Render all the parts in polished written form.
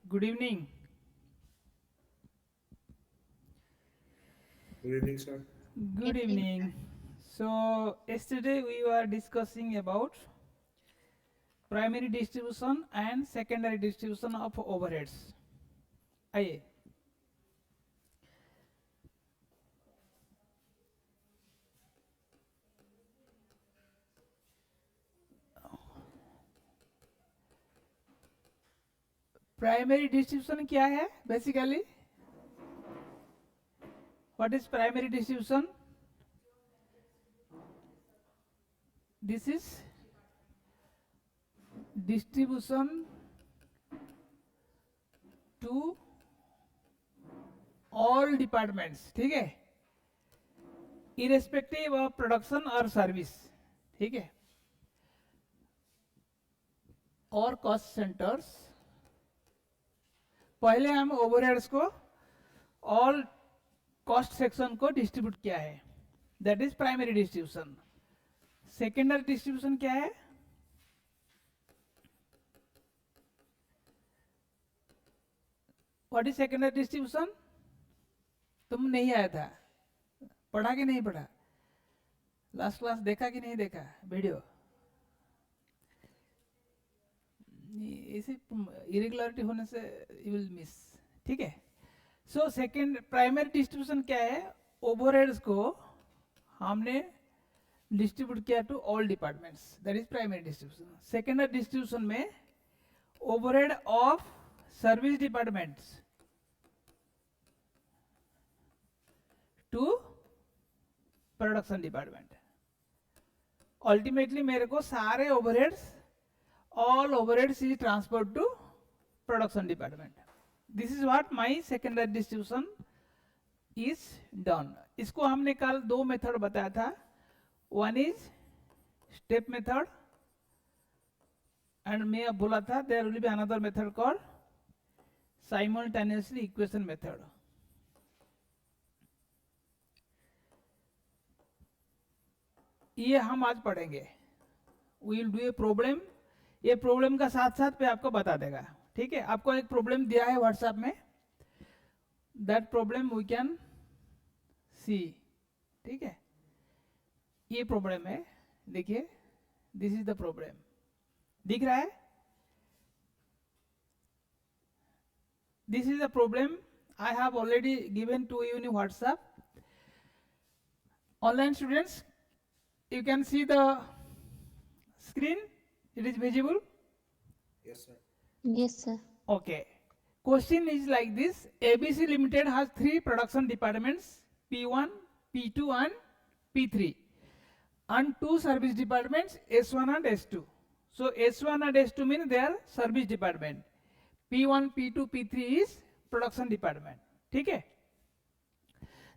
Good evening. Good evening, sir. Good Evening. evening. So, yesterday we were discussing about primary distribution and secondary distribution of overheads. आइए, primary distribution क्या है basically? What is primary distribution? This is distribution to all departments, ठीक है, irrespective of production और service, ठीक है, और cost centres. पहले हम ओवरहेड्स को ऑल कॉस्ट सेक्शन को डिस्ट्रीब्यूट किया है, that is primary distribution. Secondary distribution क्या है? What is secondary distribution? तुम नहीं आया था, पढ़ा कि नहीं पढ़ा? लास्ट क्लास देखा कि नहीं देखा वीडियो? ऐसे इरेगुलरिटी होने से यू विल मिस, ठीक है। सो सेकेंड प्राइमरी डिस्ट्रीब्यूशन क्या है? ओवरहेड्स को हमने डिस्ट्रीब्यूट किया to all departments, that is primary distribution. Secondary distribution में overhead of service departments to production department. Ultimately मेरे को सारे overheads, all overheads is transferred to production department. This is what my secondary distribution is done. इसको हमने कल दो method बताया था, one is step method and मैं अब बोला था there will be another method called simultaneously equation method. ये हम आज पढ़ेंगे। We will do a problem, ये प्रॉब्लम का साथ साथ पे आपको बता देगा, ठीक है। आपको एक प्रॉब्लम दिया है व्हाट्सएप में, that problem we can see, ठीक है। ये प्रॉब्लम है, देखिए, दिस इज द प्रॉब्लम, दिख रहा है? This is the problem I have already given to you in WhatsApp. Online students, you can see the screen, it is visible? Yes, sir. Yes, sir. Okay, question is like this: ABC Limited has three production departments, P1, P2 and P3, and two service departments, S1 and S2. So S1 and S2 mean they are service department, P1, P2, P3 is production department, ठीक है।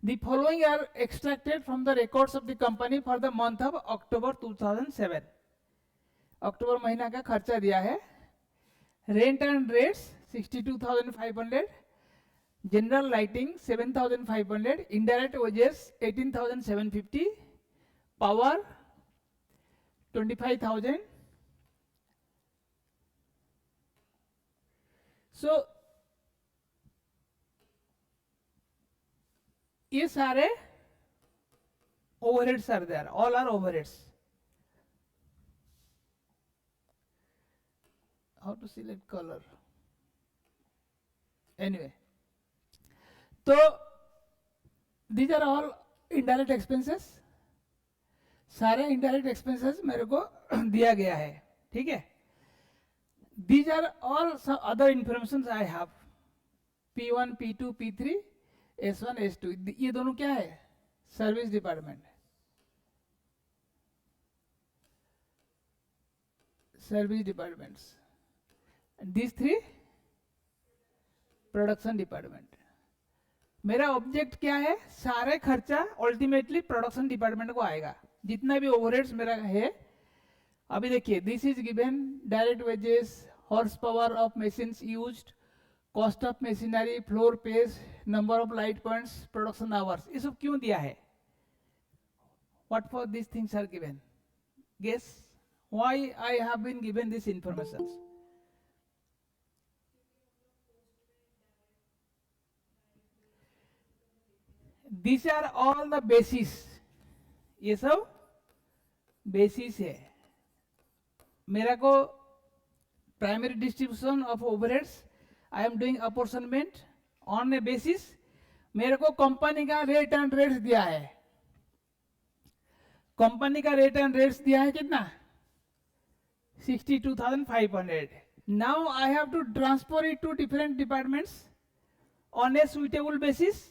The following are extracted from the records of the company for the month of October 2007. अक्टूबर महीना का खर्चा दिया है। Rent and rates 62,500, general lighting 7,500, indirect wages 18,750, power 25,000। सो ये सारे overheads are there, all are overheads. How to select color? Anyway, तो these are all indirect expenses, सारे indirect expenses मेरे को दिया गया है, ठीक है। These are all some other informations I have, P1, P2, P3, S1, S2, ये दोनों क्या है? Service department, service departments, this three production department. मेरा ऑब्जेक्ट क्या है? सारे खर्चा अल्टीमेटली प्रोडक्शन डिपार्टमेंट को आएगा, जितना भी ओवरहेड्स मेरा है। अभी देखिए, this is given direct wages, horsepower of machines used, cost of machinery, floor page, number of light points, production hours, ये सब क्यों दिया है? What for this things are given? Guess why I have been given this information? This are all the basis, ये सब basis है। मेरा को primary distribution of overheads, I am doing apportionment on a basis. मेरे को company का rate and rates दिया है, कंपनी का रेट एंड रेट्स दिया है कितना, 62,500। Now I have to transfer it to different departments on a suitable basis.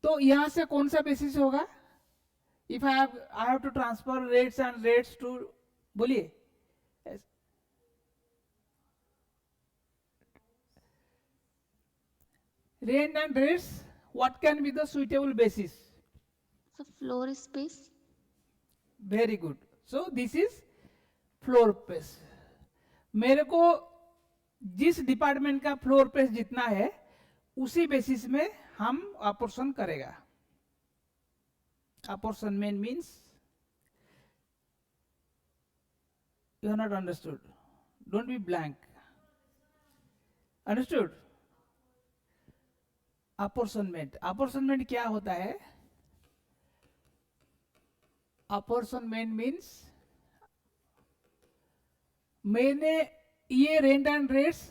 तो यहां से कौन सा बेसिस होगा? If I have to transfer rates and rates to, बोलिए, rent and rates, what can be the suitable basis? So floor space. Very good. So this is floor space. मेरे को जिस डिपार्टमेंट का फ्लोर स्पेस जितना है उसी basis में हम अपॉर्शन करेगा। Apportionment means, you have not understood, don't be blank, understood? Apportionment, apportionment क्या होता है? अपॉर्शनमेंट मीन्स मैंने ये रेंट एंड रेट्स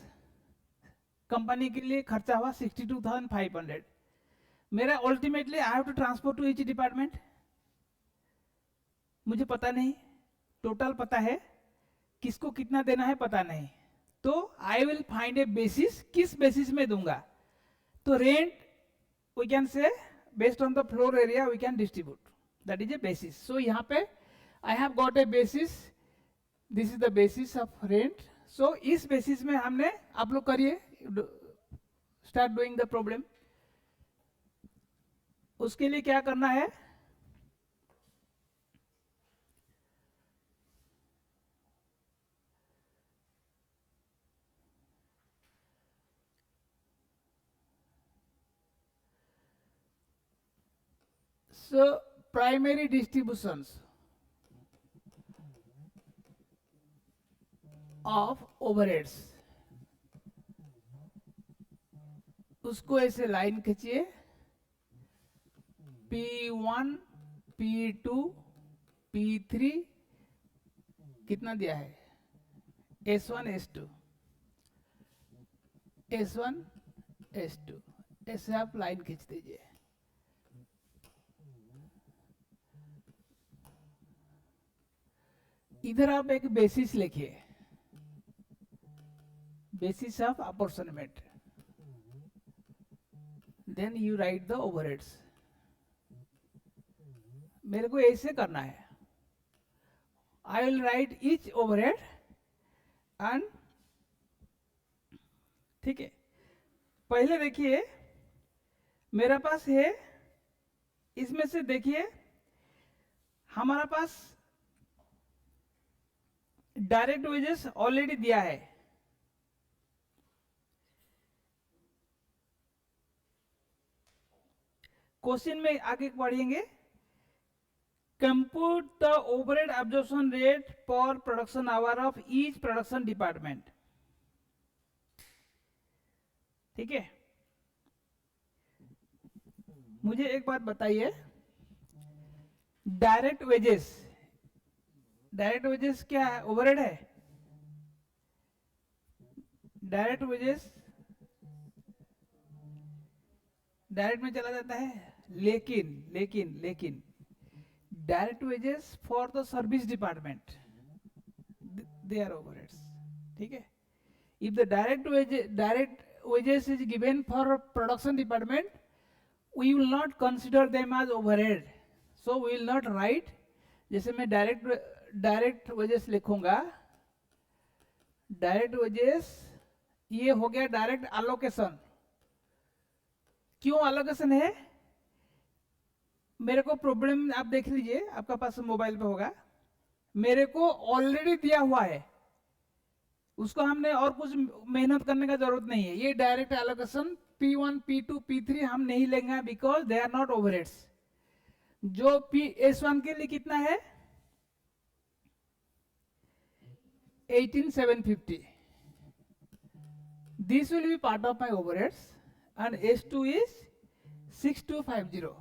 कंपनी के लिए खर्चा हुआ 62,500, मेरा ultimately I have to transfer to each department. मुझे पता नहीं, टोटल पता है, किसको कितना देना है पता नहीं, तो I will find a basis, किस बेसिस में दूंगा? तो rent we can say based on the floor area we can distribute, that is a basis. So यहाँ पे I have got a basis, this is the basis of rent. So इस basis में हमने, आप लोग करिए, स्टार्ट डूइंग द प्रॉब्लम। उसके लिए क्या करना है? So primary distributions of overheads, उसको ऐसे लाइन खींचिए, P1, P2, P3 कितना दिया है? S1, S2, S1, S2, ऐसे आप लाइन खींच दीजिए। इधर आप एक बेसिस लिखिए, basis of apportionment, then you write the overheads. मेरे को ऐसे करना है, I will write each overhead and, ठीक है। पहले देखिए मेरा पास है, इसमें से देखिए हमारा पास डायरेक्ट वेजेस ऑलरेडी दिया है, क्वेश्चन में आगे पढ़ेंगे, compute the overhead absorption rate per production hour of each production department, ठीक है। मुझे एक बात बताइए, डायरेक्ट वेजेस, डायरेक्ट वेजेस क्या है? ओवरहेड है। डायरेक्ट वेजेस डायरेक्ट में चला जाता है, लेकिन लेकिन लेकिन direct wages for the service department they are overheads, ठीक है। If the direct wages is given for production department, we will not consider them as overhead, so we will not write, जैसे मैं डायरेक्ट वेजेस लिखूंगा, direct wages ये हो गया direct allocation. क्यों allocation है? मेरे को प्रॉब्लम आप देख लीजिए, आपका पास मोबाइल पे होगा, मेरे को ऑलरेडी दिया हुआ है, उसको हमने और कुछ मेहनत करने का जरूरत नहीं है। ये direct allocation P1, P2, P3 हम नहीं लेंगे, because they are not overheads. जो S1 के लिए कितना है? 18,750, this will be part of my overheads, and S2 is 6,250,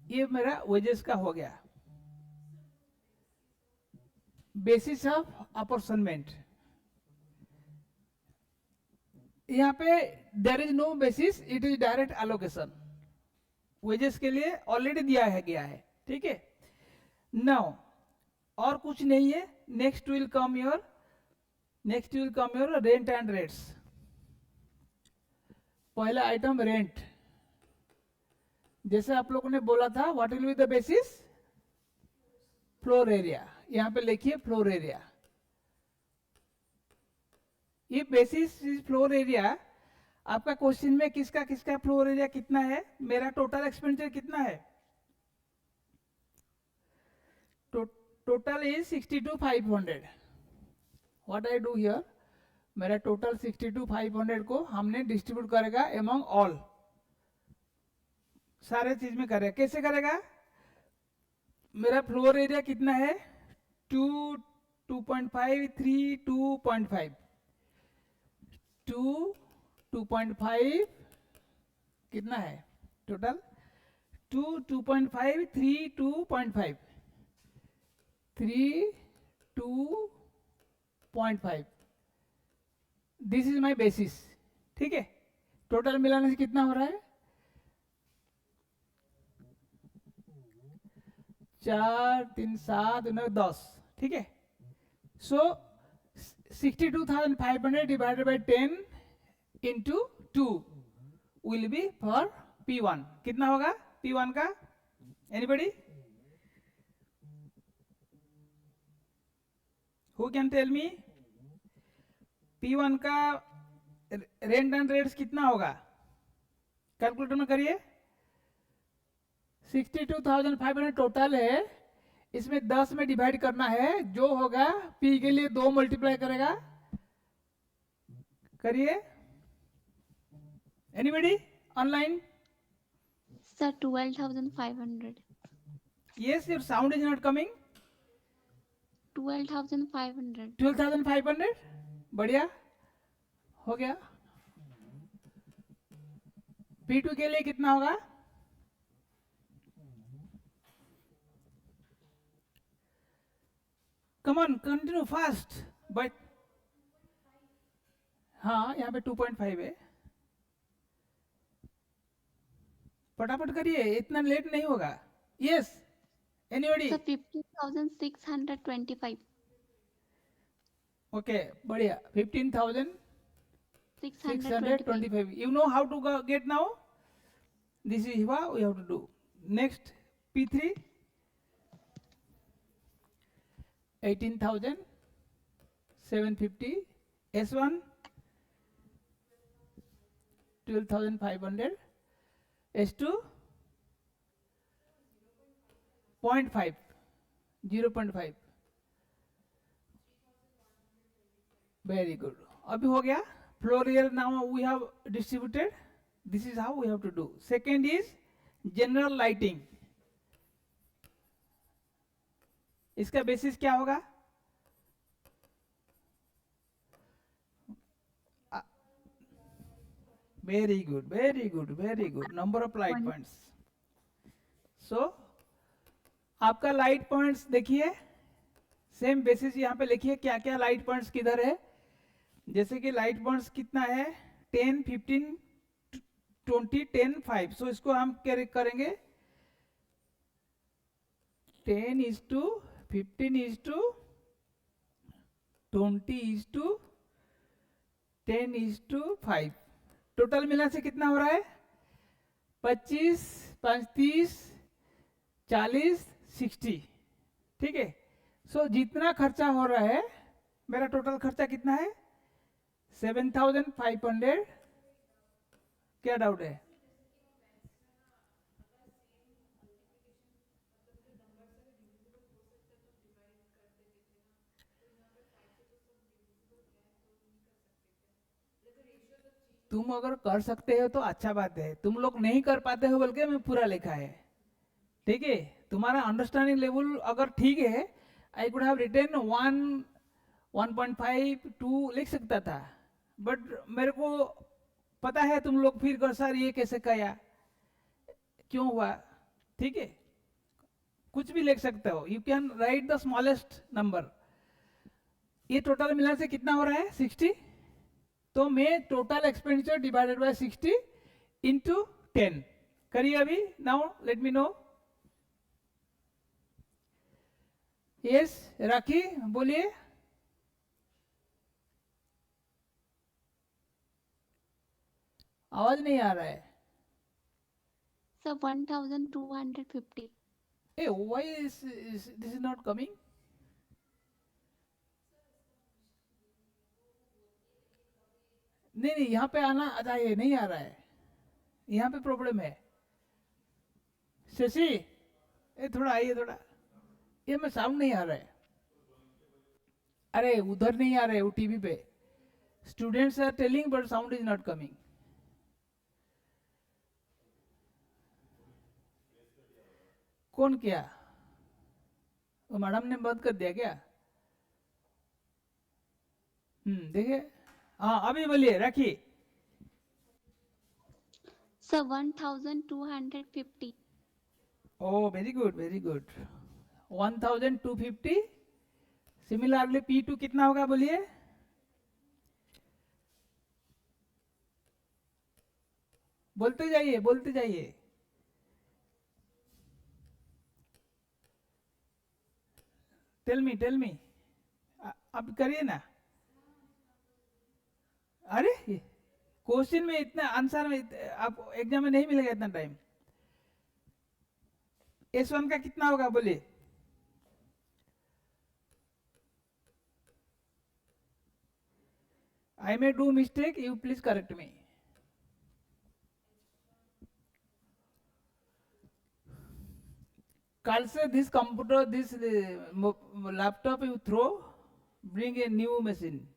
ये मेरा वेजेस का हो गया, बेसिस ऑफ अपॉर्चनमेंट। यहाँ पे there is no basis, it is direct allocation, wages के लिए ऑलरेडी दिया है गया है, ठीक है। नाउ और कुछ नहीं है, next will come your rent and rates. पहला आइटम रेंट, जैसे आप लोगों ने बोला था what will be the basis, floor area. यहां पे लिखिए फ्लोर एरिया। ये बेसिस इज फ्लोर एरिया। आपका क्वेश्चन में किसका किसका फ्लोर एरिया कितना है, मेरा टोटल एक्सपेंडिचर कितना है, total is 62,500। What I do here, मेरा टोटल 62,500 को हमने डिस्ट्रीब्यूट करेगा एमंग ऑल, सारे चीज में करेगा। कैसे करेगा, मेरा फ्लोर एरिया कितना है 2, 2.5, 3, 2.5, 2, 2.5 कितना है total, 2, 2.5, 3, 2.5, 3, 2.5, this is my basis, ठीक है। टोटल मिलाने से कितना हो रहा है, 4, 3, 7, 9, 10, ठीक है। So 62,500 divided by 10 into 2 will be for P1। कितना होगा P1 का, anybody who can tell me, P1 का रेंट एंड रेट्स कितना होगा, कैलकुलेटर में करिए। 62,500 टोटल है, इसमें 10 में डिवाइड करना है, जो होगा P के लिए 2 मल्टीप्लाई करेगा, करिए। Anybody online, Sir, 12,500. Yes your sound is not coming. 12,500. 12,500, बढ़िया हो गया। P2 के लिए कितना होगा, come on continue fast, but हाँ यहाँ पे 2.5 है, फटाफट करिए, इतना लेट नहीं होगा। Yes anybody, Sir, 15,625. ओके बढ़िया, 15,625। 625. You know how to get now, this is what we have to do. Next P3, 18,750, S1 12,500, S2 0.5, 0.5, very good. अभी हो गया floor area, now we have distributed, this is how we have to do. Second is general lighting, इसका basis क्या होगा, very good very good very good, number of light points. So आपका light points देखिए, same basis यहाँ पे लिखिए क्या क्या लाइट पॉइंट्स किधर है। जैसे कि लाइट पॉइंट्स कितना है 10, 15, 20, 10, 5। सो इसको हम क्या करेंगे 10:15:20:10:5। टोटल मिला से कितना हो रहा है 25, 35, 40, 60, ठीक है। सो जितना खर्चा हो रहा है, मेरा टोटल खर्चा कितना है 7,500। क्या डाउट है, तुम अगर कर सकते हो तो अच्छा बात है, तुम लोग नहीं कर पाते हो बल्कि मैं पूरा लिखा है, ठीक है। तुम्हारा अंडरस्टैंडिंग लेवल अगर ठीक है, आई कुड हैव रिटन 1, 1.5, 2 लिख सकता था, बट मेरे को पता है तुम लोग फिर कर सर ये कैसे किया, क्यों हुआ, ठीक है, कुछ भी लिख सकते हो, you can write the smallest number. ये टोटल मिला से कितना हो रहा है 60, तो मैं total expenditure divided by 60 into 10 करिए अभी। Now let me know. Yes Rakhi बोलिए। आवाज नहीं आ रहा है। Sir, 1250. Ah why is this is not coming? नहीं नहीं, यहाँ पे आना चाहिए, नहीं आ रहा है, यहाँ पे प्रॉब्लम है। शशि ये थोड़ा आइए थोड़ा, ये में साउंड नहीं आ रहा है। अरे उधर नहीं आ रहा है, वो टीवी पे students are telling but sound is not coming. कौन किया? वो मैडम ने बंद कर दिया क्या? देखिए, हाँ अभी बोलिए Rakhi. Sir, 1250. Oh very good very good, 1250। Similarly P2 कितना होगा बोलिए? बोलते जाइए बोलते जाइए। टेल मी अब करिए ना। अरे क्वेश्चन में इतना आंसर में आप एग्जाम में नहीं मिलेगा इतना टाइम। S1 का कितना होगा बोलिए? I may do mistake, you please correct me. कल से this computer, this laptop you throw, bring a new machine.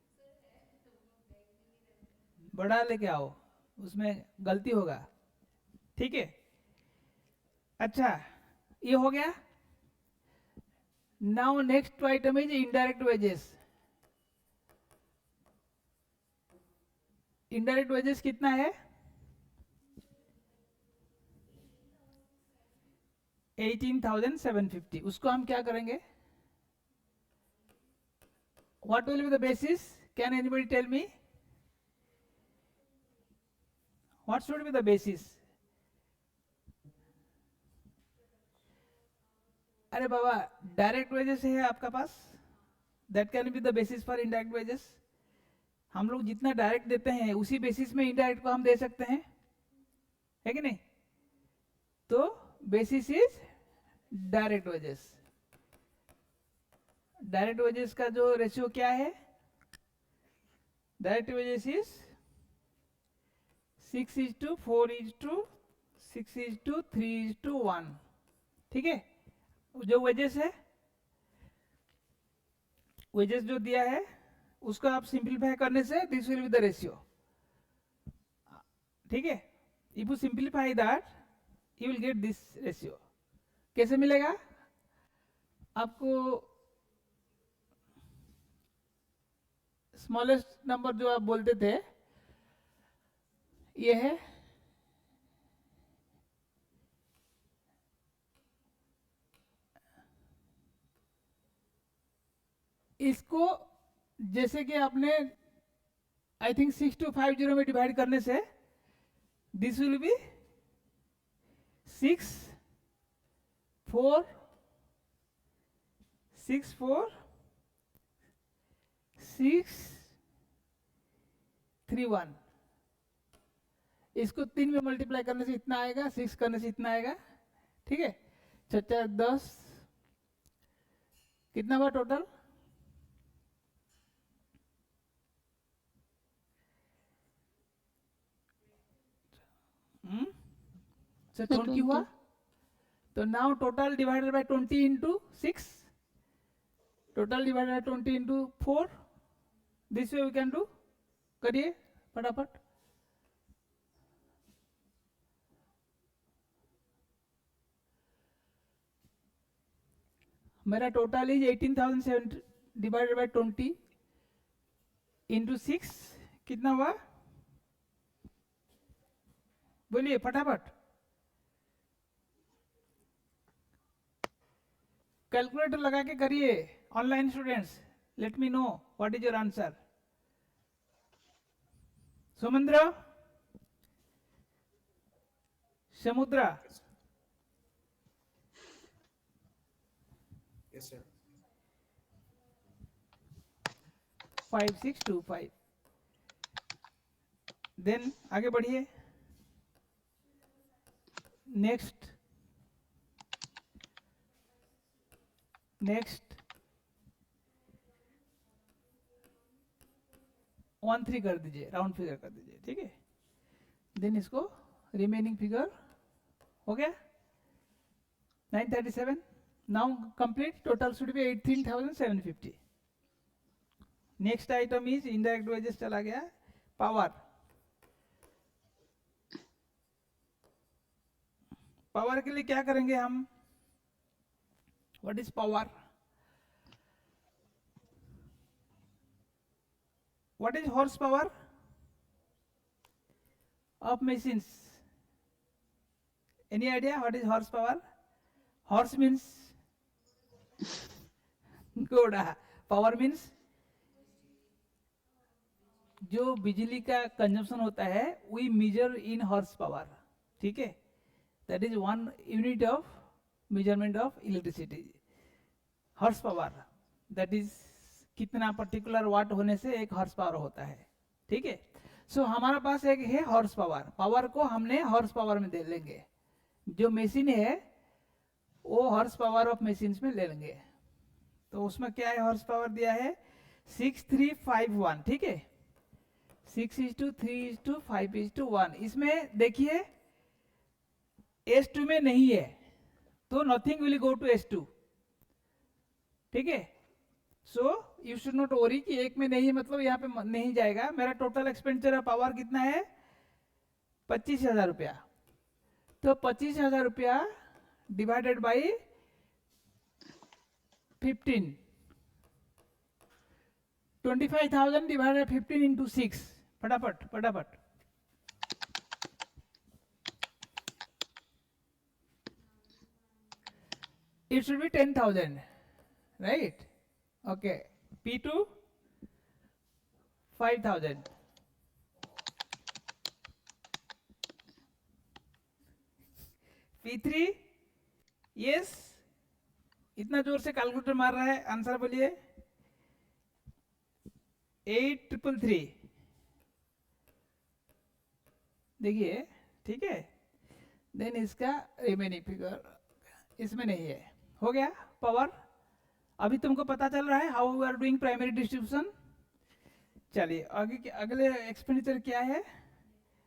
बड़ा लेके आओ, उसमें गलती होगा, ठीक है? अच्छा ये हो गया। Now next item is indirect wages. Indirect wages कितना है? 18,750। उसको हम क्या करेंगे? What will be the basis? Can anybody tell me what should be the basis? अरे बाबा डायरेक्ट वेजेस है आपका पास, that can be the basis for indirect wages. हम लोग जितना डायरेक्ट देते हैं उसी बेसिस में इनडायरेक्ट को हम दे सकते हैं, है कि नहीं? तो basis is direct wages. Direct wages का जो रेशियो क्या है? Direct wages is 6:4:6:3:1। ठीक है, जो वेजेस है, वेजेस जो दिया है उसको आप सिंप्लीफाई करने से this will be the ratio. ठीक है, if you simplify that you will get this ratio. कैसे मिलेगा आपको? स्मॉलेस्ट नंबर जो आप बोलते थे ये है इसको, जैसे कि आपने आई थिंक 6250 में डिवाइड करने से दिस विल बी 6 4 6 4 6 3 1। इसको 3 में मल्टीप्लाई करने से इतना आएगा, 6 करने से इतना आएगा। ठीक है, 4 10, कितना हुआ टोटल? सर 20 हुआ। तो now total divided by 20 into 6, total divided by 20 into 4। This way we can do. करिए फटाफट। मेरा total is 18,700 divided by 20 into 6, कितना हुआ बोलिए फटाफट। कैलकुलेटर लगा के करिए online students, let me know what is your answer. Sumandra, Samudra, Yes, sir. 5625। Then आगे बढ़िए, नेक्स्ट नेक्स्ट 13 कर दीजिए, राउंड फिगर कर दीजिए, ठीक है। देन इसको रिमेनिंग फिगर हो गया 937। Now complete, total should be 18,750। Next item is indirect wages चला गया, पावर। पावर के लिए क्या करेंगे हम, what is power, what is horse power of machines? Any idea what is horsepower? Horse means घोड़ा, power means जो बिजली का कंजम्पशन होता है we measure in horse power, ठीक है। That is one unit of measurement of electricity, horse power, that is कितना particular वाट होने से एक हॉर्स पावर होता है, ठीक है। सो हमारा पास एक है हॉर्स पावर, पावर को हमने हॉर्स पावर में दे लेंगे, जो मशीन है वो हॉर्स पावर ऑफ मशीन्स में ले लेंगे। तो उसमें क्या है, हॉर्स पावर दिया है 6351, ठीक है। 6:3:5:1। इसमें देखिए S2 में नहीं है तो nothing will go to S2, ठीक है। So you should not worry कि एक में नहीं मतलब यहाँ पे नहीं जाएगा। मेरा टोटल एक्सपेंडिचर ऑफ पावर कितना है, 25,000 रुपया। तो 25,000 रुपया डिवाइडेड बाई 15, 25,000 डिवाइडेड 15 इंटू 6, फटाफट फटाफट। It should be 10,000, right? Okay. P2 5,000. P3 yes, इतना जोर से कैलकुलेटर मार रहा है, आंसर बोलिए। 8,333, देखिए, ठीक है। देन इसका रिमेनिंग फिगर इसमें नहीं है, हो गया पावर। अभी तुमको पता चल रहा है how we are doing primary distribution. चलिए आगे अगले एक्सपेंडिचर क्या है,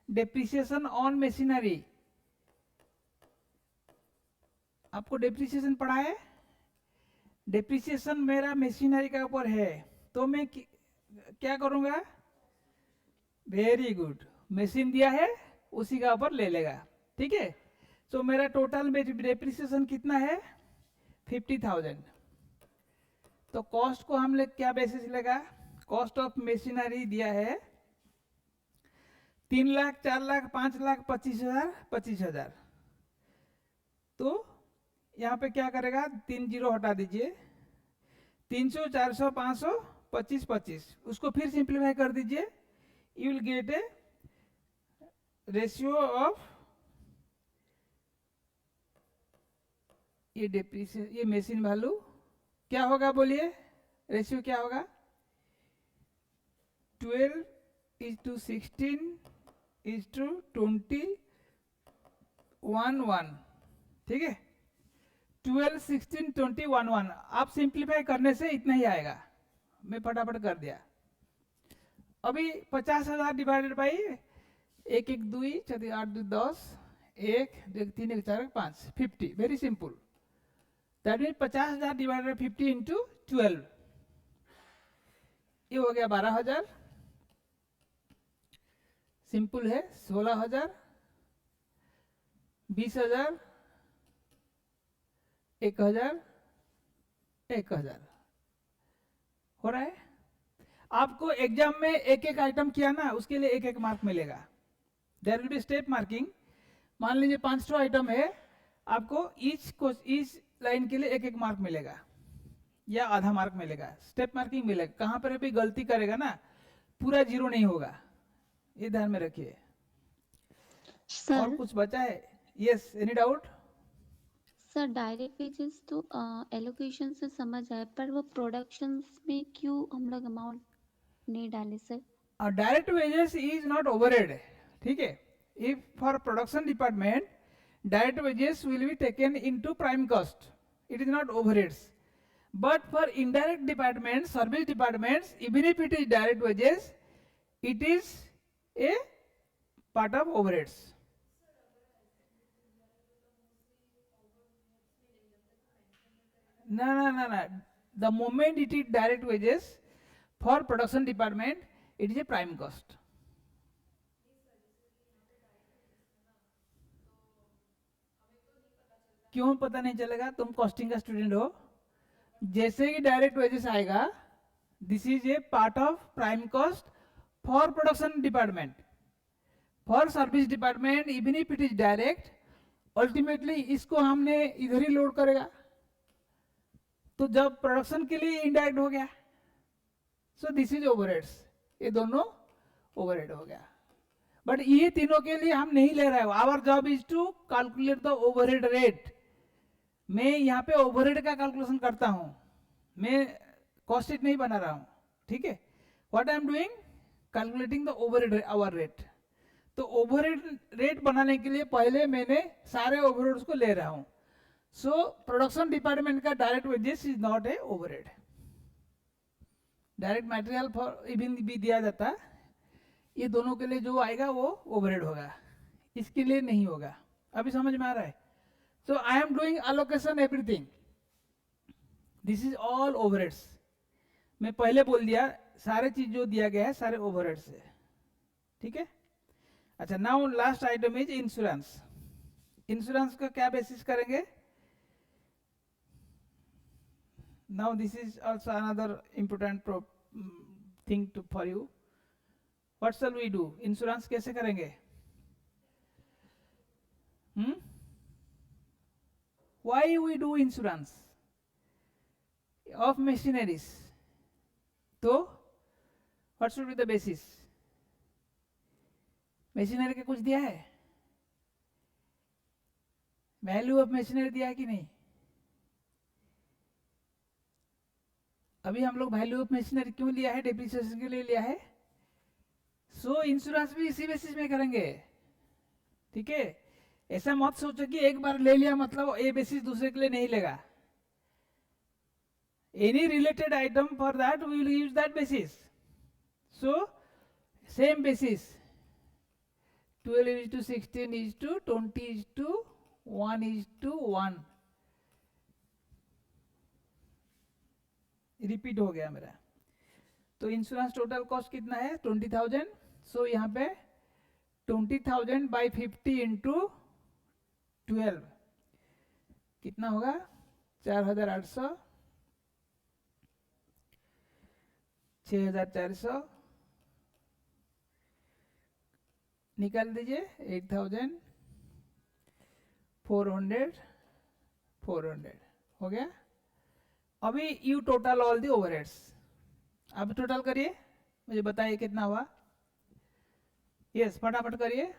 डेप्रिसिएशन ऑन मशीनरी। आपको डेप्रिसिएशन पढ़ा है, डेप्रिसिएशन मेरा मशीनरी का ऊपर है तो मैं क्या करूंगा, वेरी गुड, मशीन दिया है उसी का ऊपर ले लेगा, ठीक है। तो मेरा टोटल में डेप्रिसिएशन कितना है, 50,000। तो कॉस्ट को हम लोग क्या बेसिस लेगा, कॉस्ट ऑफ मशीनरी दिया है 3 लाख, 4 लाख, 5 लाख, 25,000, 25,000। तो यहाँ पे क्या करेगा, 3 जीरो हटा दीजिए, 300, 400, 500, 25, 25, उसको फिर सिंप्लीफाई कर दीजिए। You will gate A ratio of ये डेप्रिसिएशन, ये मशीन वैल्यू क्या होगा, बोलिए रेशियो क्या होगा, 12:16:20:1:1, ठीक है। 12, 16, 20, 1:1। आप सिंप्लीफाई करने से इतना ही आएगा, मैं फटाफट कर दिया। अभी 50,000 divided by 1 1 2 4 8 2 10 1 2 3 1 4 5 50, very simple. That mean 50,000 divided 50 into 12, ये हो गया 12,000। सिंपल है, 16,000, 20,000, 1,000, 1,000 हो रहा है। आपको एग्जाम में एक एक आइटम किया ना, उसके लिए एक एक मार्क मिलेगा। There will be step marking. मान लीजिए 500 आइटम है, आपको ईच लाइन के लिए एक एक मार्क मिलेगा या आधा मार्क मिलेगा, स्टेप मार्किंग मिलेगा। कहां पर भी गलती करेगा ना पूरा जीरो नहीं होगा, ये ध्यान में रखिए। और सर कुछ बचा है? Yes, any doubt? Sir direct wages तो एलोकेशन से समझ आए, पर वो प्रोडक्शन में क्यों हम लोग अमाउंट नहीं डाले sir? Direct wages is not overhead, ठीक है। If for production department direct wages will be taken into prime cost, it is not overheads. But for indirect departments, service departments, even if it is direct wages, it is a part of overheads. No. The moment it is direct wages for production department, it is a prime cost. क्यों पता नहीं चलेगा? तुम costing का student हो। जैसे ही direct wages आएगा, this is A part of prime cost for production department. For service department even if it is direct, ultimately इसको हमने इधर ही लोड करेगा, तो जब प्रोडक्शन के लिए इनडायरेक्ट हो गया, सो दिस इज ओवरहेड्स। ये दोनों ओवरहेड हो गया, बट ये तीनों के लिए हम नहीं ले रहे हैं। Our job is to calculate the overhead rate. मैं यहाँ पे ओवरहेड का कैलकुलेशन करता हूँ, मैं कॉस्ट शीट नहीं बना रहा हूँ, ठीक है। What I am doing, calculating the overhead hour rate. तो ओवरहेड रेट बनाने के लिए पहले मैंने सारे ओवरहेड्स को ले रहा हूँ। सो प्रोडक्शन डिपार्टमेंट का direct wages is not a overhead. Direct material for even भी दिया जाता है, ये दोनों के लिए जो आएगा वो ओवरहेड होगा, इसके लिए नहीं होगा। अभी समझ में आ रहा है? So I am doing allocation everything. This is all overheads. मैं पहले बोल दिया सारे चीज जो दिया गया है सारे overheads है, ठीक है। अच्छा, now last item is insurance. Insurance का क्या बेसिस करेंगे? Now this is also another important thing to for you. What shall we do? Insurance कैसे करेंगे? Why we do insurance of machineries? तो what should be the basis? Machinery के कुछ दिया है? वैल्यू ऑफ मशीनरी दिया है कि नहीं? अभी हम लोग वैल्यू ऑफ मशीनरी क्यों लिया है? डेप्रिसिएशन के लिए लिया है। सो इंश्योरेंस भी इसी बेसिस में करेंगे, ठीक है। ऐसा मत सोचो कि एक बार ले लिया मतलब ए बेसिस दूसरे के लिए नहीं लेगा। Any related item for that we will use that basis. So same basis 12:16:20:1:1 repeat हो गया मेरा। तो इंश्योरेंस टोटल कॉस्ट कितना है? 20,000। सो यहाँ पे 20,000 बाई 50 इंटू 12 कितना होगा? 4,800, 6,400 निकाल दीजिए, 8,000, 400, 400 हो गया। अभी you total all the overheads. अब टोटल करिए, मुझे बताइए कितना हुआ। यस, फटाफट करिए।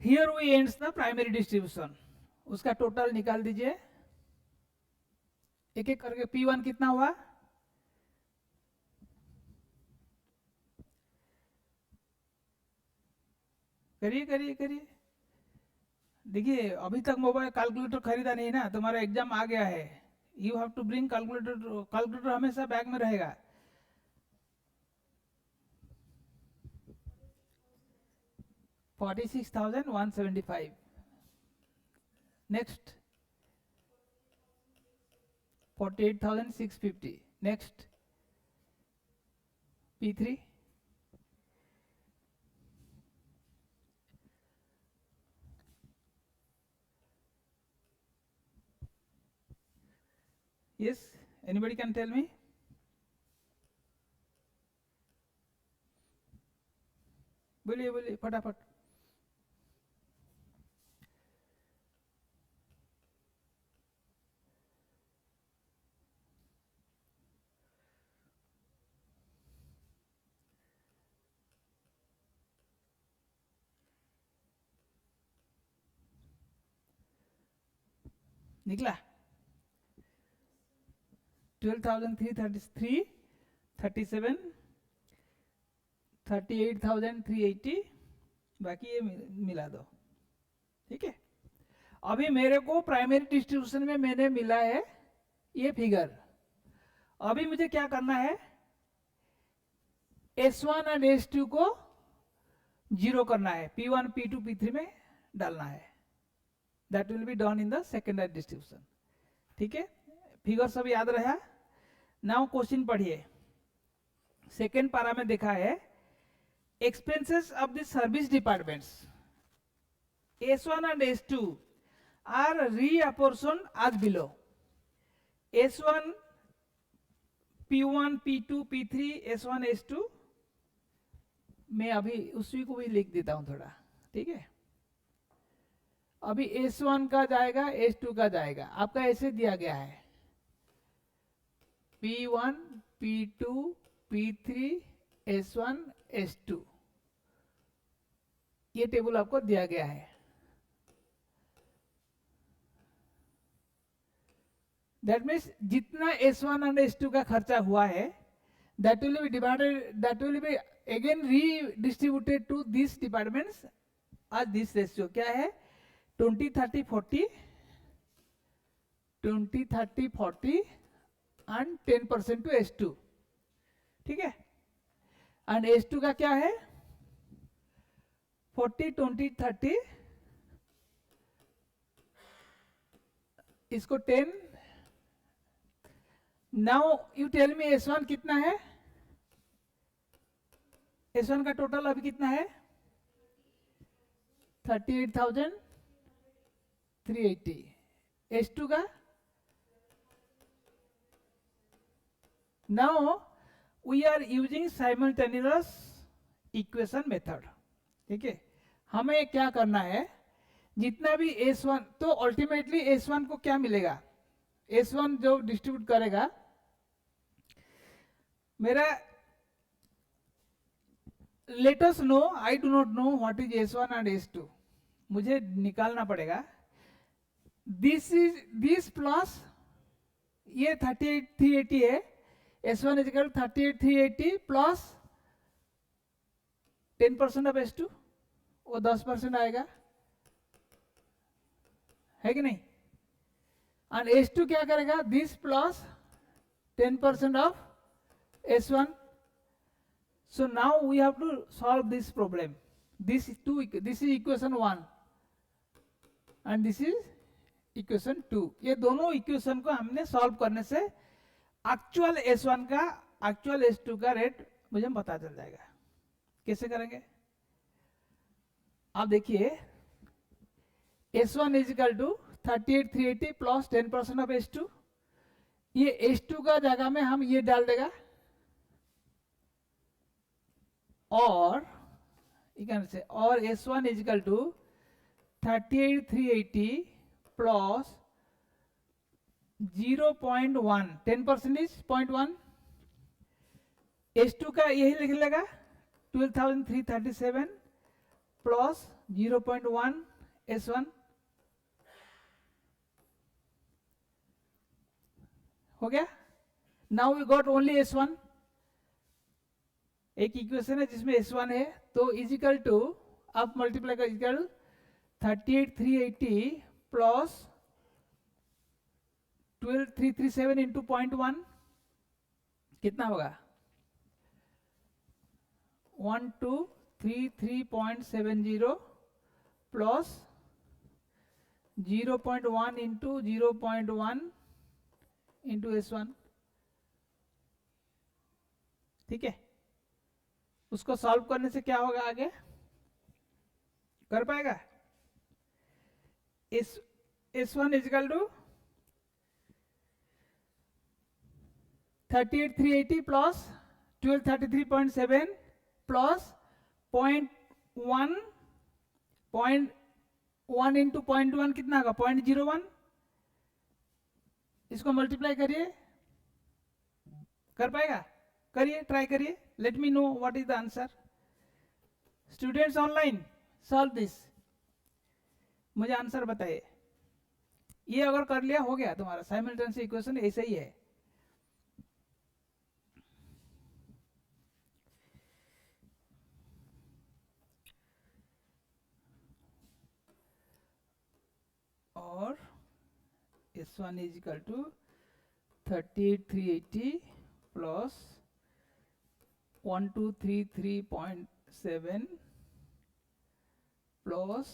Here we ends the primary distribution. उसका टोटल निकाल दीजिए एक एक करके। P1 कितना हुआ? करिए करिए करिए। देखिए अभी तक मोबाइल कैलकुलेटर खरीदा नहीं ना, तुम्हारा एग्जाम आ गया है। You have to bring calculator. Calculator हमेशा बैग में रहेगा। $46,175। Next 48,650। Next P3 yes, anybody can tell me? बोलिए बोलिए फटाफट। निकला 12,333, 37, 38,380, बाकी ये मिला दो। ठीक है, अभी मेरे को प्राइमरी डिस्ट्रीब्यूशन में मैंने मिला है ये फिगर। अभी मुझे क्या करना है, S1 एंड S2 को जीरो करना है, P1 P2 P3 में डालना है। That will be done in the secondary distribution. ठीक है, फिगर सब याद रहा। नाउ क्वेश्चन पढ़िए। सेकेंड पारा में देखा है expenses of the service departments S1 and S2 are reapportioned as below. S1 P1 P2 P3 S1 S2, मैं अभी उसी को भी लिख देता हूं थोड़ा। ठीक है, अभी S1 का जाएगा S2 का जाएगा, आपका ऐसे दिया गया है P1 P2 P3 S1 S2, ये टेबल आपको दिया गया है। दैट मीन्स जितना S1 एंड S2 का खर्चा हुआ है, that will be divided, that will be again redistributed to this departments as this ratio. क्या है, 20-30-40, 20-30-40 एंड 10% टू S2। ठीक है, एंड S2 का क्या है, 40-20-30, इसको 10। Now you tell me S1 कितना है, S1 का टोटल अभी कितना है, 38,380। S2 का, now we are using simultaneous equation method. ठीक है, हमें क्या करना है, जितना भी S1, तो अल्टीमेटली S1 को क्या मिलेगा, S1 जो डिस्ट्रीब्यूट करेगा, मेरा let us know, I do not know what is S1 and S2, मुझे निकालना पड़ेगा। दिस प्लस ये 38,380 है, S1 is equal 38,380 plus 10% of S2, वो 10% आएगा, है कि नहीं। एंड S2 क्या करेगा, this plus 10% of S1। So now we have to solve this problem. This is equation 1 and this is equation 2। ये दोनों इक्वेशन को हमने सॉल्व करने से एक्चुअल S1 का एक्चुअल S2 का रेट मुझे पता चल जाएगा। कैसे करेंगे, आप देखिए, S1 is equal to 38,380 plus 10% of S2, ये S2 का जगह में हम ये डाल देगा, और से और S1 is equal to 38,380 plus 0.1, 10% is 0.1। S2 का यही लिख लेगा 12,337 प्लस 0.1 S1, हो गया। Now we got only S1, एक इक्वेशन है जिसमें S1 है, तो इजिकल टू आप मल्टीप्लाई कर, इजिकल 38,380 प्लस 12,337 इंटू 0.1 कितना होगा, 1233.70 प्लस 0.1 इंटू 0.1 इंटू S1। ठीक है, उसको सॉल्व करने से क्या होगा, आगे कर पाएगा। S1 is equal to 38,380 plus 1233.7 plus 0.1 into 0.1 कितना होगा 0.01, इसको मल्टीप्लाई करिए, कर पाएगा? करिए, ट्राई करिए, late me know what is the answer. Students online solve this, मुझे आंसर बताइए। ये अगर कर लिया हो गया तुम्हारा साइमल्टेनियस इक्वेशन ऐसे ही है। और S1 is equal to 38,380 plus 1233.7 plus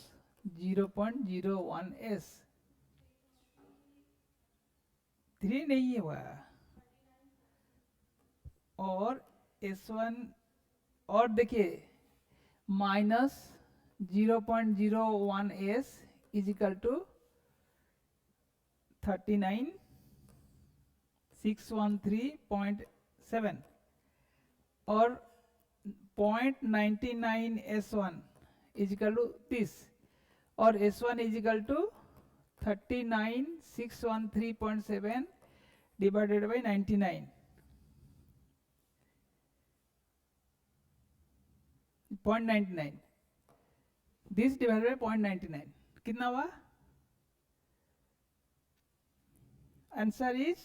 0.01 S 3 नहीं है वह, और S1 और देखिए minus 0.01 S is equal to 39,613.7 और 0.99 S1 is equal to this, और S1 is equal to 39,613.7 divided by 99, 0.99, this divided by 0.99 कितना हुआ? आंसर इज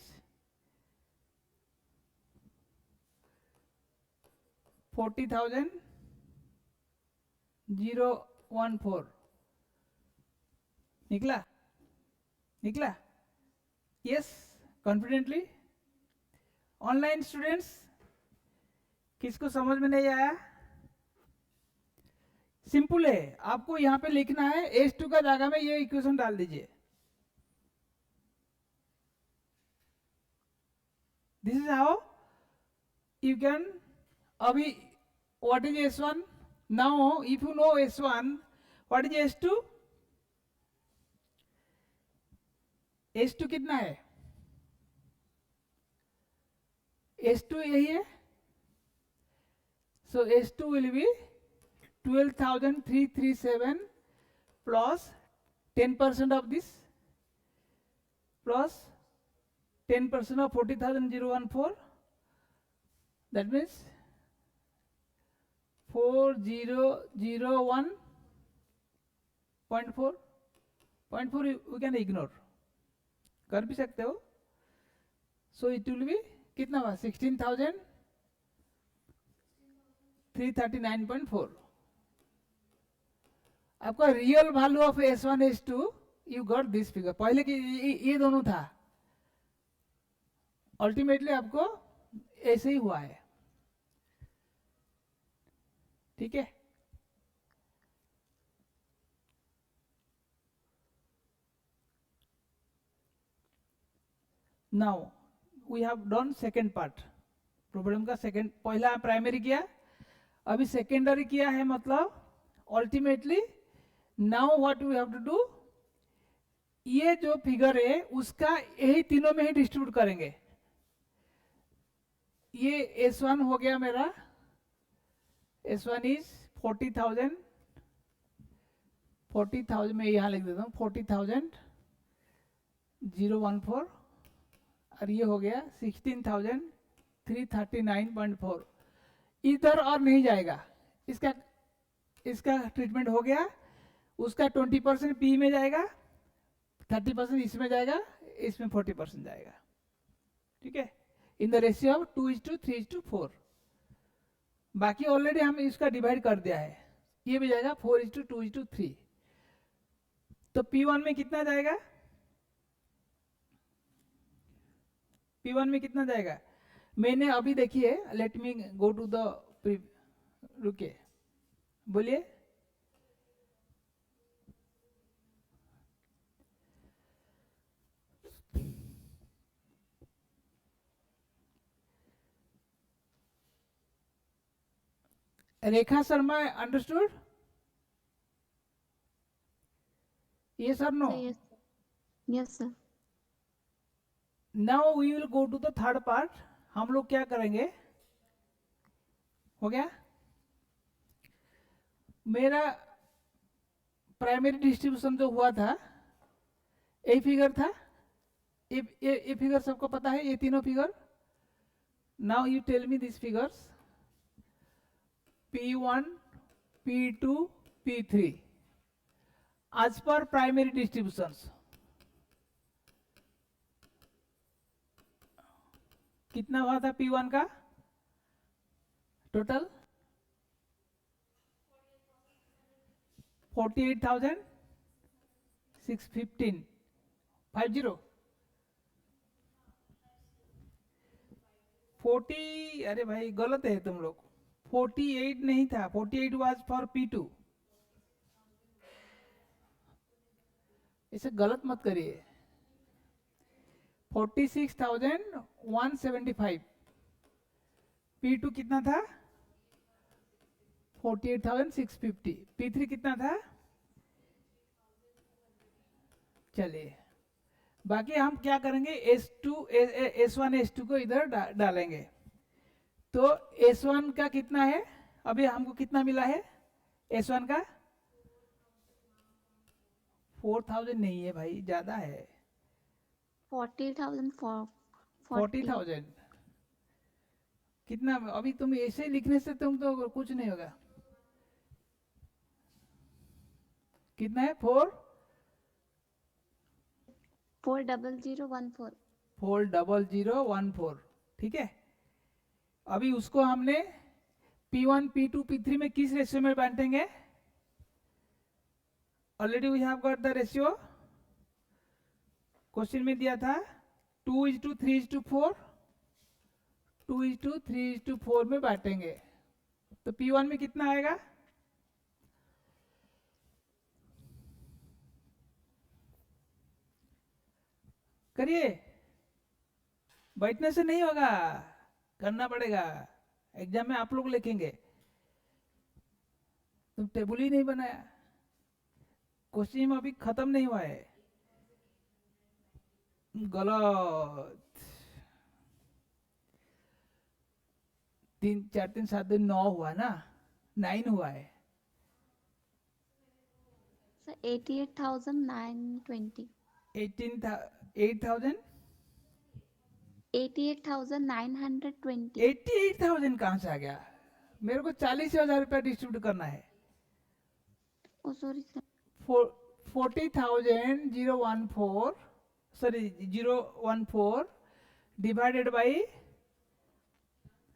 40,014 निकला? निकला? Yes, confidently. ऑनलाइन स्टूडेंट्स किसको समझ में नहीं आया? सिंपल है, आपको यहां पे लिखना है S2 का जगह में ये इक्वेशन डाल दीजिए। This is how you can, अभी what is S1 now, if you know S1 what is S2? S2 कितना है? S2 यही है, so S2 will be 12,337 plus 10% of this plus 10% of 40,014, that means 4001.4 we can ignore, कर भी सकते हो। so it will be कितना हुआ? 16,339.4। आपका real value of S1 S2 you got this figure. पहले की ये दोनों था, अल्टीमेटली आपको ऐसे ही हुआ है, ठीक है। Now we have done second part, problem का सेकेंड, पहला प्राइमरी किया, अभी सेकेंडरी किया है, मतलब ultimately now what we have to do, ये जो फिगर है उसका यही तीनों में ही डिस्ट्रीब्यूट करेंगे। ये S1 हो गया मेरा, S1 इज 40,000 में यहां लिख देता हूं 40,014, और ये हो गया 16,339.4। इधर और नहीं जाएगा, इसका ट्रीटमेंट हो गया, उसका 20% पी में जाएगा, 30% इसमें जाएगा, इसमें 40% जाएगा, ठीक है, इन द रेशियो ऑफ 2:3:4। बाकी ऑलरेडी हम इसका डिवाइड कर दिया है, ये भी जाएगा 4:2:3। तो P1 में कितना जाएगा? P1 में कितना जाएगा? मैंने अभी देखिए, let me go to the, रुके, बोलिए। Rekha Sharma, understood? Yes or no? Yes, sir. Yes, sir. Now we will go to the third part। हम लोग क्या करेंगे? हो गया? मेरा प्राइमरी डिस्ट्रीब्यूशन जो हुआ था, ये फिगर था, ये फिगर सबको पता है, ये तीनों figure. Now you tell me this figures, P1, P2, P3 as per primary distributions. कितना हुआ था P1 का टोटल? 48,615. 50 40. अरे भाई गलत है तुम लोग, 48 नहीं था, 48 वाज फॉर P2. इसे गलत मत करिए. 46,175. P2 कितना था? 48,650. P3 कितना था? चलिए, बाकी हम क्या करेंगे, S1 S2 को इधर डालेंगे. तो S1 का कितना है? अभी हमको कितना मिला है S1 का? 4,000 नहीं है भाई, ज्यादा है. 40,000 for 40,000 कितना? अभी तुम ऐसे लिखने से तुम तो कुछ नहीं होगा. कितना है? 40014. 40014. ठीक है. अभी उसको हमने P1, P2, P3 में किस रेशियो में बांटेंगे? Already we have got the ratio. Question में दिया था 2:3:4. 2:3:4 में बांटेंगे. तो P1 में कितना आएगा? करिए, बैठने से नहीं होगा, करना पड़ेगा. एग्जाम में आप लोग लिखेंगे, तुम टेबल ही नहीं बनाया. क्वेश्चन अभी खत्म नहीं हुआ है. गलत. 3 4 3 7 2 9 हुआ ना, 9 हुआ है. Sir, 88,920. 8,000. 88,920. 88,000 कहाँ से आ गया? मेरे को 40,000 रुपया डिस्ट्रीब्यूट करना है. Oh, sorry, sir. 40,014, sorry 014 divided by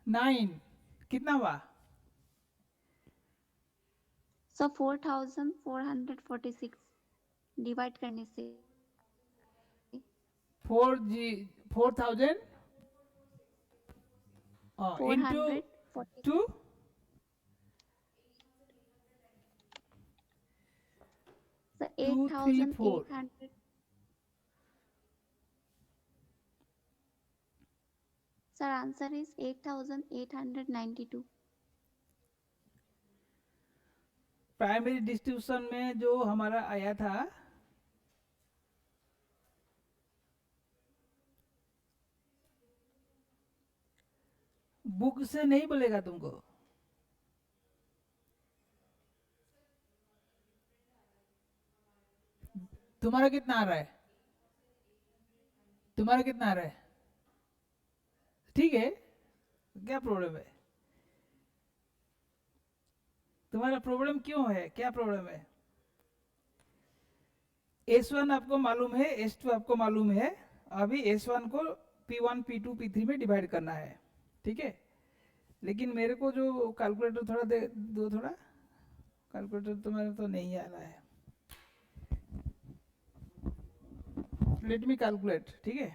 9 कितना हुआ? So 4,446 डिवाइड करने से 4,000 into 440. 2. So 2, 3, 4. 8,800. Sir, answer is 8,892. Primary distribution में जो हमारा आया था, बुक से नहीं बोलेगा तुमको. तुम्हारा कितना आ रहा है? तुम्हारा कितना आ रहा है? ठीक है, क्या प्रॉब्लम है? तुम्हारा प्रॉब्लम क्यों है? क्या प्रॉब्लम है? S1 आपको मालूम है, S2 आपको मालूम है. अभी S1 को P1, P2, P3 में डिवाइड करना है. ठीक है, लेकिन मेरे को जो कैलकुलेटर थोड़ा दे दो, थोड़ा कैलकुलेटर तुम्हारा तो नहीं आ रहा है. Let me calculate. ठीक है,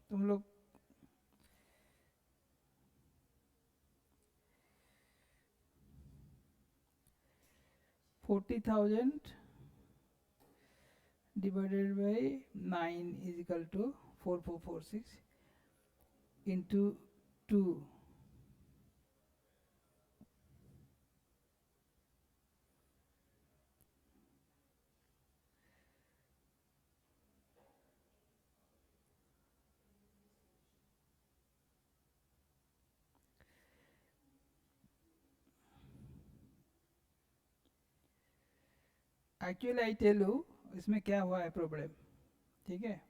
तुम लोग $40,000 divided by 9 is equal to 4446 into 2. Actually I tell you इसमें क्या हुआ है प्रॉब्लम, ठीक है।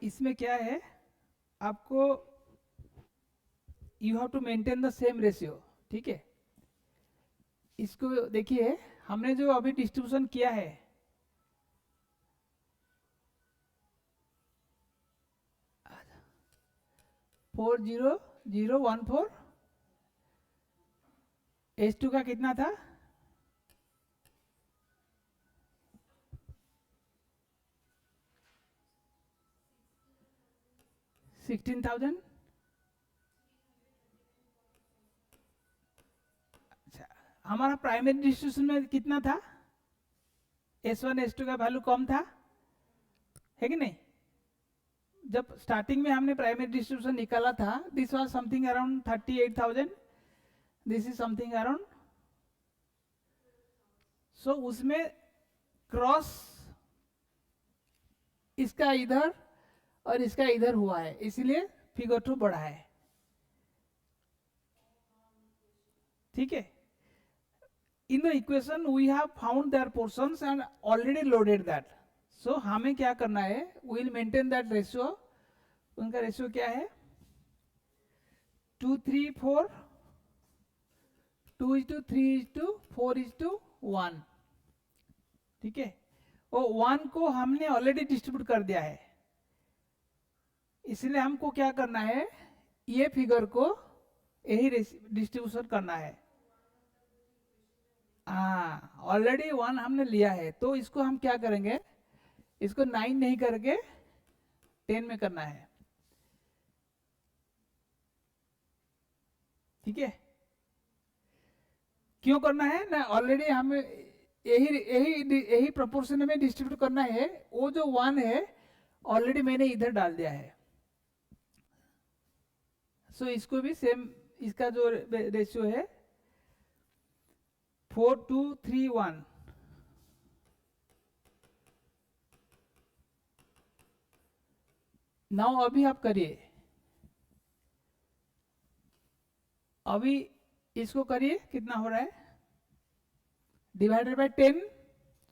इसमें क्या है, आपको you have to maintain the same ratio, ठीक है। इसको देखिए, हमने जो अभी डिस्ट्रीब्यूशन किया है, four zero zero one four, H2 का कितना था, 16,000। अच्छा, हमारा प्राइमरी डिस्ट्रीब्यूशन में कितना था, S1 S2 का वैल्यू कम था, है कि नहीं। जब स्टार्टिंग में हमने प्राइमरी डिस्ट्रीब्यूशन निकाला था, this was something around 38,000, this is something around, so उसमें क्रॉस इसका इधर और इसका इधर हुआ है, इसीलिए फिगर 2 बढ़ा है, ठीक है। In the equation we have found their portions and already loaded that, so हमें क्या करना है, we will maintain that ratio. उनका रेशियो क्या है, 2 3 4, 2:3:4:1, ठीक है। वो 1 को हमने ऑलरेडी डिस्ट्रीब्यूट कर दिया है, इसलिए हमको क्या करना है, ये फिगर को यही डिस्ट्रीब्यूशन करना है। हाँ, ऑलरेडी 1 हमने लिया है, तो इसको हम क्या करेंगे, इसको 9 नहीं करके 10 में करना है, ठीक है। क्यों करना है ना, ऑलरेडी हमें यही यही यही प्रोपोर्शन में डिस्ट्रीब्यूट करना है, वो जो 1 है ऑलरेडी मैंने इधर डाल दिया है, सो इसको भी सेम, इसका जो रेशियो है 4:2:3:1, नाउ अभी आप करिए, अभी इसको करिए, कितना हो रहा है, divided bye 10,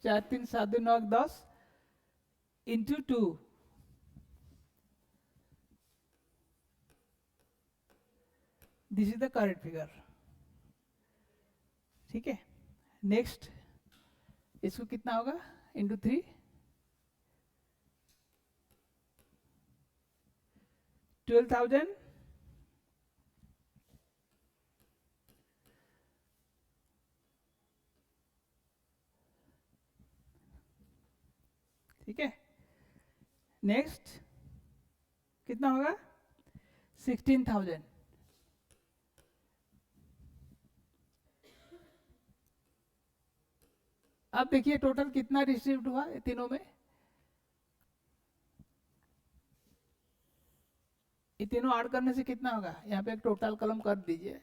4 3 7 2 9 10 into 2, this is the correct figure, ठीक है। नेक्स्ट इसको कितना होगा, इंटू 3, 12,000, ठीक है। नेक्स्ट कितना होगा, 16,000, अब देखिए टोटल कितना रिसीव्ड हुआ ये तीनों में, ये तीनों ऐड करने से कितना होगा, यहाँ पे एक टोटल कॉलम कर दीजिए,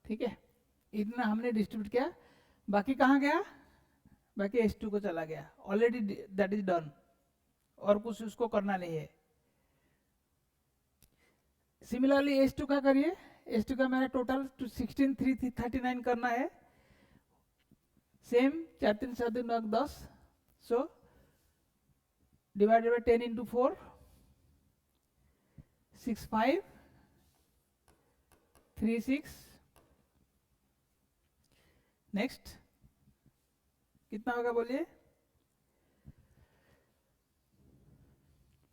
ठीक है। इतना हमने डिस्ट्रीब्यूट किया, बाकी कहाँ गया, बाकी S2 को चला गया, ऑलरेडी दैट इज डन, और कुछ उसको करना नहीं है। सिमिलरली S2 का करिए, S2 का मेरा टोटल 16,339 करना है, same 4 3 7 9 10, so divided by 10 into 4, 6 5 3 6, next कितना होगा बोलिए,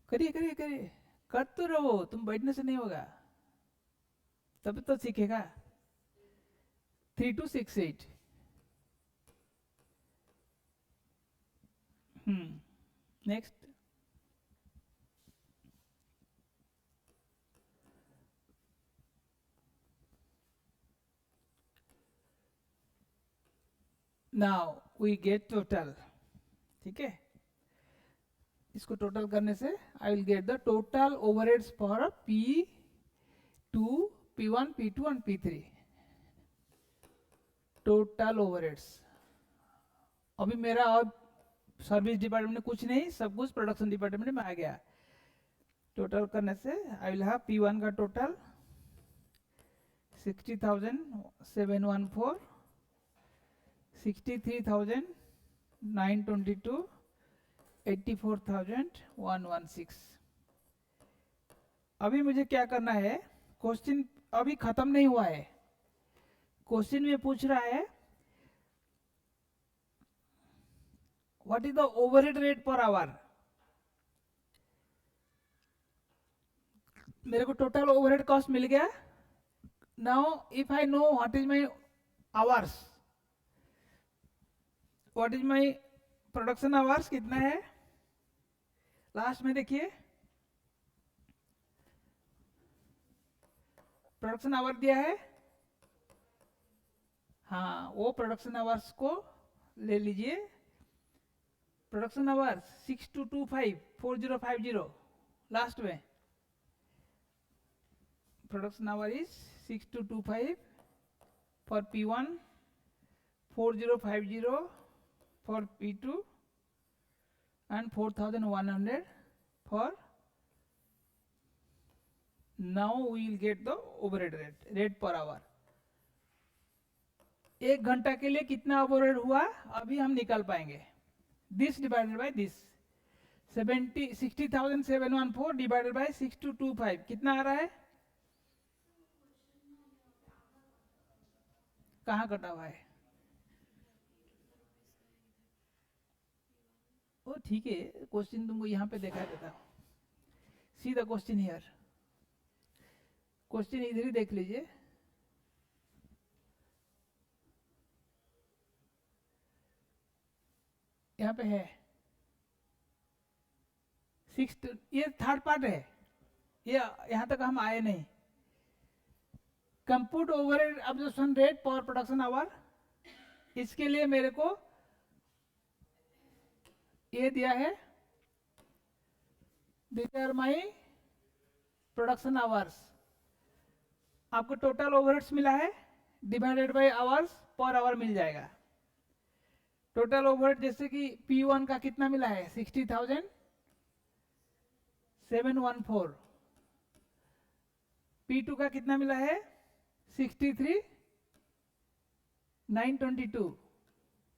करिए करिए करिए, कर तो रहो, तुम बैठने से नहीं होगा, तब तो सीखेगा। 3268, next now we get total, ठीक है। इसको टोटल करने से I will get the total overheads for P 2, P1, P2 and P3 total overheads. अभी मेरा अब सर्विस डिपार्टमेंट में कुछ नहीं, सब कुछ प्रोडक्शन डिपार्टमेंट में आ गया। टोटल करने से आई विल हैव P1 का टोटल 60,714, 63,922, 84,116। अभी मुझे क्या करना है, क्वेश्चन अभी खत्म नहीं हुआ है। क्वेश्चन में पूछ रहा है what is the overhead rate per hour. मेरे को टोटल ओवरहेड कॉस्ट मिल गया। Now if I know what is my hours, what is my production hours कितना है, लास्ट में देखिए प्रोडक्शन आवर दिया है। हाँ, वो प्रोडक्शन आवर्स को ले लीजिए। प्रोडक्शन आवर्स 6225 लास्ट में production hour is 6225 for P1, 4050 for P2 and 4100 for। now we will get the overhead rate per hour। एक घंटा के लिए कितना ओवरहेड हुआ अभी हम निकाल पाएंगे। This divided by this 60,714 divided by 6225 कितना आ रहा है, कहाँ कटा हुआ है। ओ ठीक है, क्वेश्चन तुमको यहाँ पे दिखा देता हूँ। See the question here, question इधर ही देख लीजिए। यहाँ पे है 6, ये थर्ड पार्ट है, ये यहाँ तक हम आए नहीं। Compute overhead absorption rate per production hour, इसके लिए मेरे को ये दिया है, this are my production hours. आपको टोटल ओवरहेड्स मिला है divided by hours per hour मिल जाएगा। टोटल ओवरहेड जैसे कि P1 का कितना मिला है 60,714, P2 का कितना मिला है 63,922,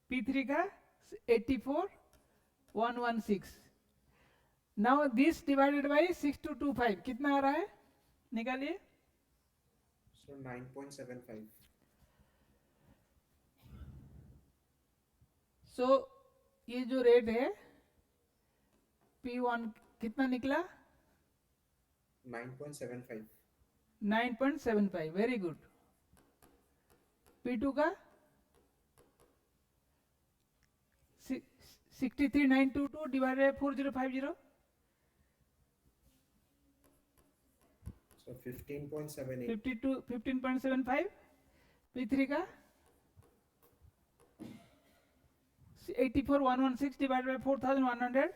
P3 का 84,116। नाउ दिस डिवाइडेड बाय 6225 कितना आ रहा है, निकालिए। So 9.75। सो ये जो रेट है P1 कितना निकला 9.75। 9.75, वेरी गुड। P2 का 63,922 डिवाइडेड बाय 4050, So 15.78। 15.75। P3 का 84,116 डिवाइडेड बाय 4,100,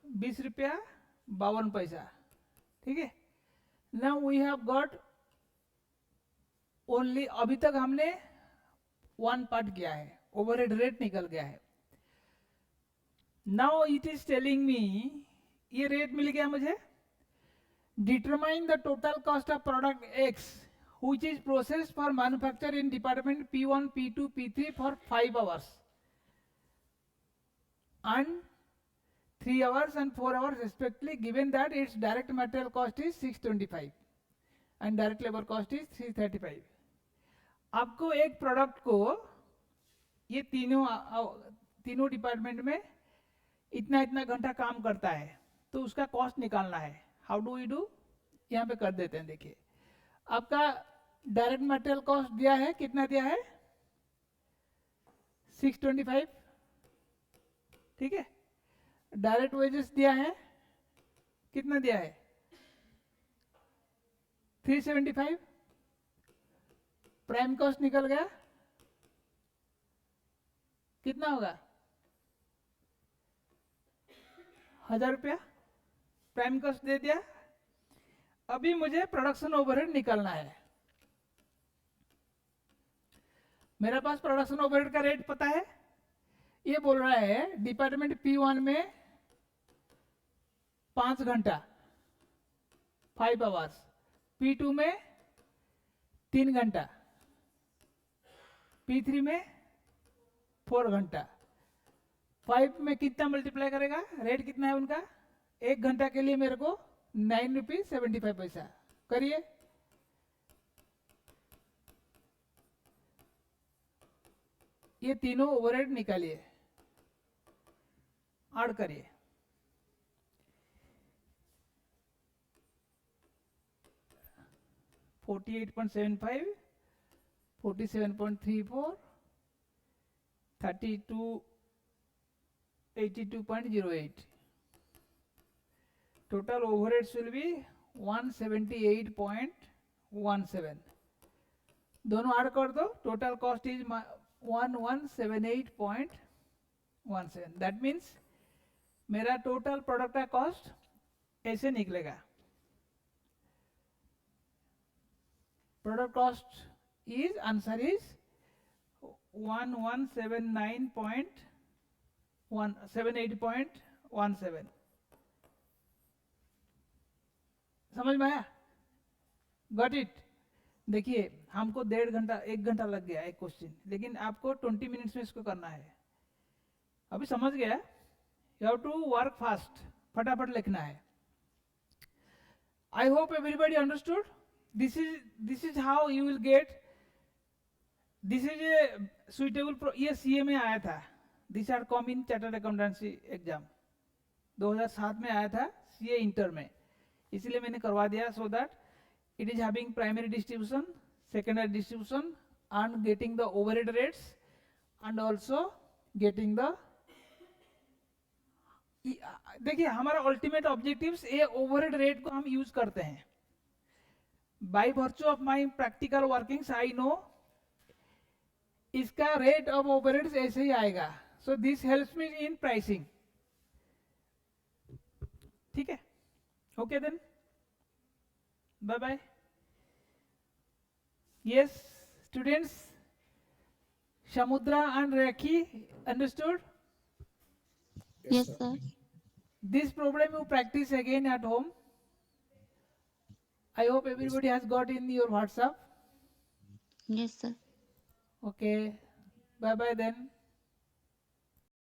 20 रुपया 52 पैसा। ठीक है, now we have got only, अभी तक हमने वन पार्ट किया है, ओवरहेड रेट निकल गया है। Now it is telling me, ये रेट मिल गया मुझे। Determine the total cost of product X which is processed for manufacture in department P1, P2, P3 for 5 hours and 3 hours and 4 hours respectively, given that its direct material cost is 625 and direct labor cost is 335। आपको एक product को ये तीनों department में इतना इतना घंटा काम करता है तो उसका कॉस्ट निकालना है। हाउ डू वी डू, यहाँ पे कर देते हैं। देखिए आपका डायरेक्ट मटेरियल कॉस्ट दिया है, कितना दिया है 625, ठीक है। डायरेक्ट वेजेस दिया है, कितना दिया है 375। प्राइम कॉस्ट निकल गया, कितना होगा 1000 रुपया प्राइम कॉस्ट दे दिया। अभी मुझे प्रोडक्शन ओवरहेड निकालना है। मेरे पास प्रोडक्शन ओवरहेड का रेट पता है। ये बोल रहा है डिपार्टमेंट P1 में 5 घंटा 5 आवर्स, P2 में 3 घंटा, P3 में 4 घंटा। 5 में कितना मल्टीप्लाई करेगा, रेट कितना है उनका, 1 घंटा के लिए मेरे को 9 रुपीज 75 पैसा। करिए, ये तीनों ओवरहेड निकालिए, ऐड करिए। $48.75, 47.34, 82.08. Total overheads will be 178.17. दोनों ऐड कर दो, total cost is 1178.17। That means मेरा टोटल प्रोडक्ट का कॉस्ट ऐसे निकलेगा। Product cost is, answer is 1178.17। समझ में आया? Got it? देखिए, हमको 1.5 घंटा 1 घंटा लग गया एक क्वेश्चन, लेकिन आपको 20 मिनट्स में इसको करना है। अभी समझ गया? You have to work fast, फटाफट लिखना है। I hope everybody understood. This is how you will get, this is a suitable. ये सीए में आया था, this are come in chartered accountancy exam 2007 में आया था, सीए इंटर में, इसलिए मैंने करवा दिया, so that it is having primary distribution, secondary distribution, and getting the overhead rates, and also getting the, देखिए हमारा अल्टीमेट ऑब्जेक्टिव्स ये ओवरहेड रेट को हम यूज करते हैं। By virtue of my practical workings I know इसका rate of overheads ऐसे ही आएगा। So this helps me in pricing. ठीक है, okay then, bye bye. Yes, students, Shamudra and Rakhi, understood? Yes, sir. This problem you practice again at home. I hope everybody has got in your WhatsApp. Yes, sir. Okay, bye bye then.